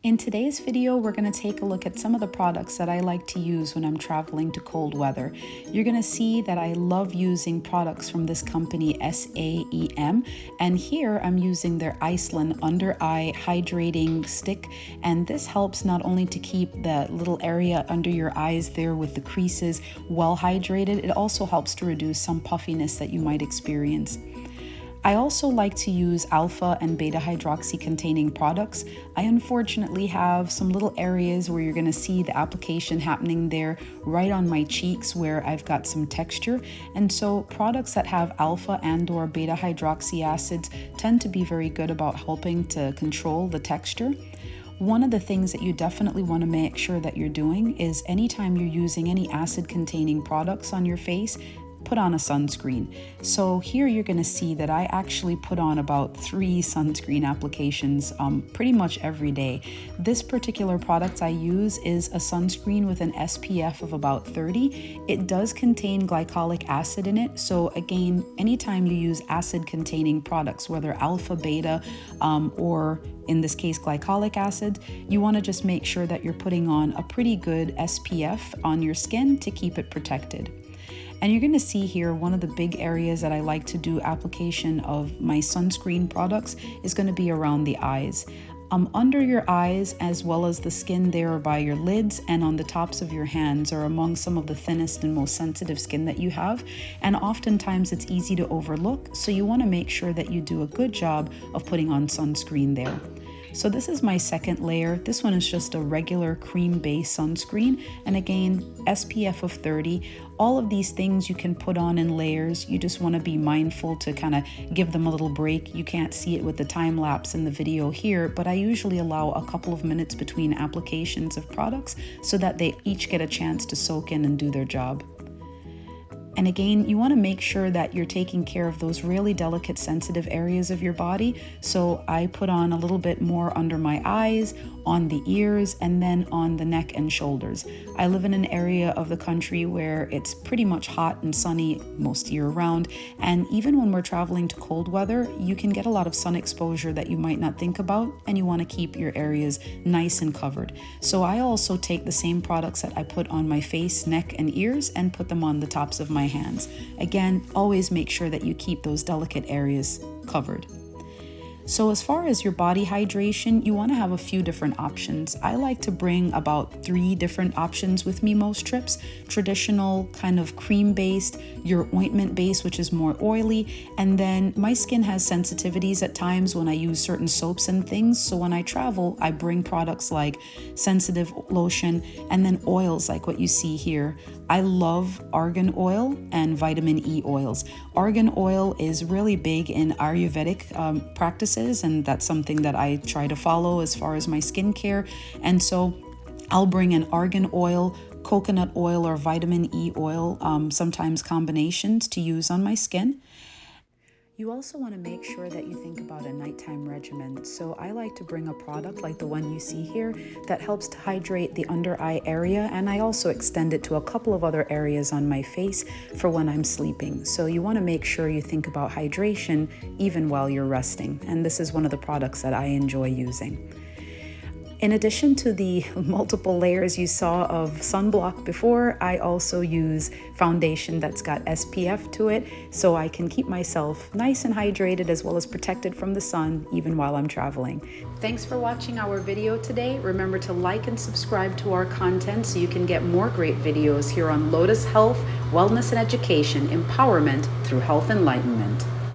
In today's video, we're going to take a look at some of the products that I like to use when I'm traveling to cold weather. You're going to see that I love using products from this company, SAEM, and here I'm using their Iceland Under Eye Hydrating Stick, and this helps not only to keep the little area under your eyes there with the creases well hydrated, it also helps to reduce some puffiness that you might experience. I also like to use alpha and beta hydroxy containing products. I unfortunately have some little areas where you're going to see the application happening there right on my cheeks where I've got some texture, and so products that have alpha and or beta hydroxy acids tend to be very good about helping to control the texture. One of the things that you definitely want to make sure that you're doing is anytime you're using any acid containing products on your face, put on a sunscreen. So here you're going to see that I actually put on about 3 sunscreen applications pretty much every day. This particular product I use is a sunscreen with an SPF of about 30. It does contain glycolic acid in it. So again, anytime you use acid containing products, whether alpha, beta, or in this case glycolic acid, you want to just make sure that you're putting on a pretty good SPF on your skin to keep it protected. And you're going to see here one of the big areas that I like to do application of my sunscreen products is going to be around the eyes. Under your eyes, as well as the skin there by your lids and on the tops of your hands are among some of the thinnest and most sensitive skin that you have. And oftentimes it's easy to overlook, so you want to make sure that you do a good job of putting on sunscreen there. So this is my second layer. This one is just a regular cream-based sunscreen, and again, SPF of 30. All of these things you can put on in layers. You just want to be mindful to kind of give them a little break. You can't see it with the time lapse in the video here, but I usually allow a couple of minutes between applications of products so that they each get a chance to soak in and do their job. And again, you want to make sure that you're taking care of those really delicate, sensitive areas of your body. So I put on a little bit more under my eyes, on the ears, and then on the neck and shoulders. I live in an area of the country where it's pretty much hot and sunny most year round. And even when we're traveling to cold weather, you can get a lot of sun exposure that you might not think about, and you want to keep your areas nice and covered. So I also take the same products that I put on my face, neck, and ears and put them on the tops of my hands. Again, always make sure that you keep those delicate areas covered. So as far as your body hydration, you want to have a few different options. I like to bring about 3 different options with me most trips. Traditional kind of cream-based, your ointment base, which is more oily, and then my skin has sensitivities at times when I use certain soaps and things. So when I travel, I bring products like sensitive lotion and then oils like what you see here. I love argan oil and vitamin E oils. Argan oil is really big in Ayurvedic practices, and that's something that I try to follow as far as my skincare. And so I'll bring an argan oil, coconut oil, or vitamin E oil, sometimes combinations to use on my skin. You also want to make sure that you think about a nighttime regimen. So I like to bring a product like the one you see here that helps to hydrate the under eye area, and I also extend it to a couple of other areas on my face for when I'm sleeping. So you want to make sure you think about hydration even while you're resting, and this is one of the products that I enjoy using. In addition to the multiple layers you saw of sunblock before, I also use foundation that's got SPF to it, so I can keep myself nice and hydrated as well as protected from the sun even while I'm traveling. Thanks for watching our video today. Remember to like and subscribe to our content so you can get more great videos here on Lotus Health, Wellness and Education, Empowerment through Health Enlightenment.